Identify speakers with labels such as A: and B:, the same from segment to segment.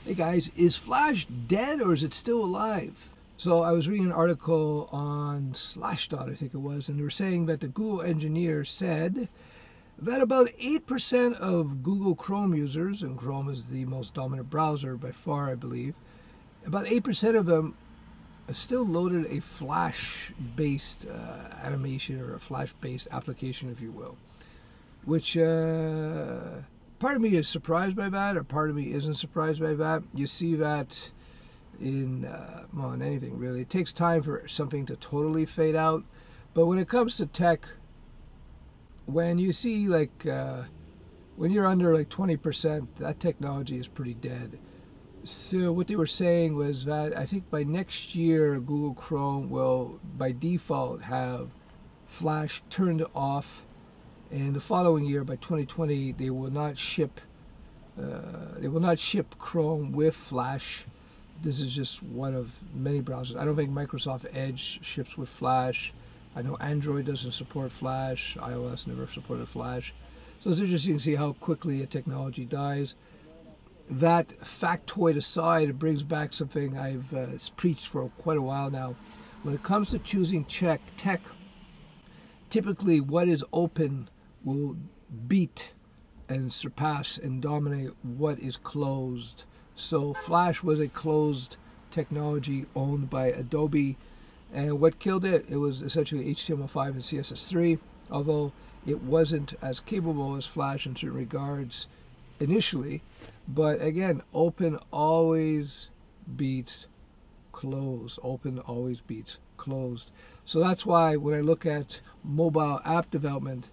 A: Hey guys, is Flash dead or is it still alive? So I was reading an article on Slashdot, I think it was, and they were saying that the Google engineer said that about 8% of Google Chrome users, and Chrome is the most dominant browser by far, I believe, about 8% of them have still loaded a Flash-based animation or a Flash-based application, if you will, which part of me is surprised by that, or part of me isn't surprised by that. You see that in anything really. It takes time for something to totally fade out, but when it comes to tech, when you see when you're under 20%, that technology is pretty dead. So what they were saying was that I think by next year, Google Chrome will by default have Flash turned off, and the following year, by 2020, they will not ship Chrome with Flash. This is just one of many browsers. I don't think Microsoft Edge ships with Flash. I know Android doesn't support Flash. iOS never supported Flash. So it's interesting to see how quickly a technology dies. That factoid aside, it brings back something I've preached for quite a while now. When it comes to choosing tech, typically what is open will beat and surpass and dominate what is closed. So Flash was a closed technology owned by Adobe, and what killed it was essentially HTML5 and CSS3, although it wasn't as capable as Flash in certain regards initially. But again, open always beats closed. Open always beats closed. So that's why when I look at mobile app development,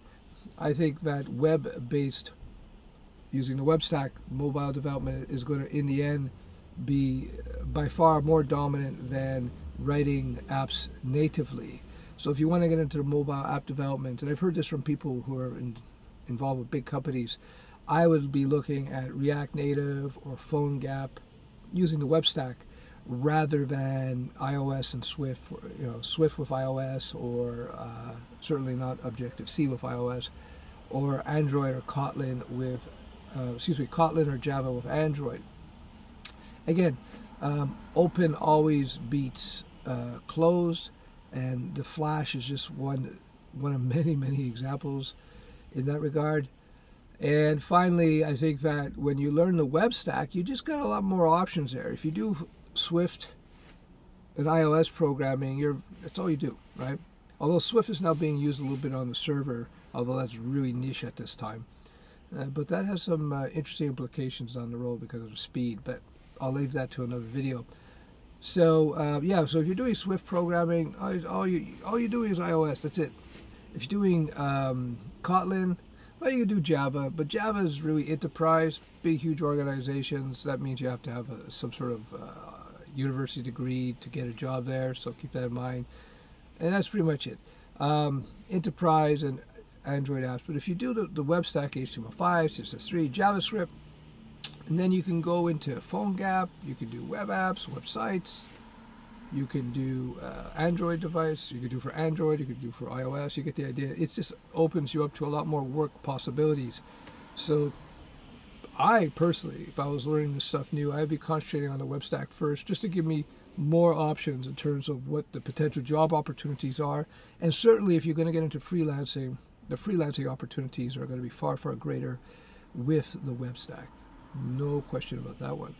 A: I think that web-based, using the web stack, mobile development is going to, in the end, be by far more dominant than writing apps natively. So if you want to get into the mobile app development, and I've heard this from people who are involved with big companies, I would be looking at React Native or PhoneGap using the web stack rather than iOS and Swift, Swift with iOS, or certainly not Objective-C with iOS, or Android or Kotlin with, Kotlin or Java with Android. Again, open always beats closed, and the Flash is just one of many examples in that regard. And finally, I think that when you learn the web stack, you just got a lot more options there. If you do Swift and iOS programming, that's all you do, right? Although Swift is now being used a little bit on the server, although that's really niche at this time. But that has some interesting implications down the road because of the speed, but I'll leave that to another video. So so if you're doing Swift programming, all you're doing is iOS, that's it. If you're doing Kotlin, well, you can do Java, but Java is really enterprise, big, huge organizations. That means you have to have some sort of university degree to get a job there, so keep that in mind. And that's pretty much it. Enterprise and Android apps. But if you do the web stack, HTML5, CSS3, JavaScript, and then you can go into PhoneGap, you can do web apps, websites, you can do Android device, you can do for Android, you can do for iOS, you get the idea. It just opens you up to a lot more work possibilities. So I personally, if I was learning this stuff new, I'd be concentrating on the web stack first, just to give me more options in terms of what the potential job opportunities are. And certainly if you're going to get into freelancing, the freelancing opportunities are going to be far greater with the web stack. No question about that one.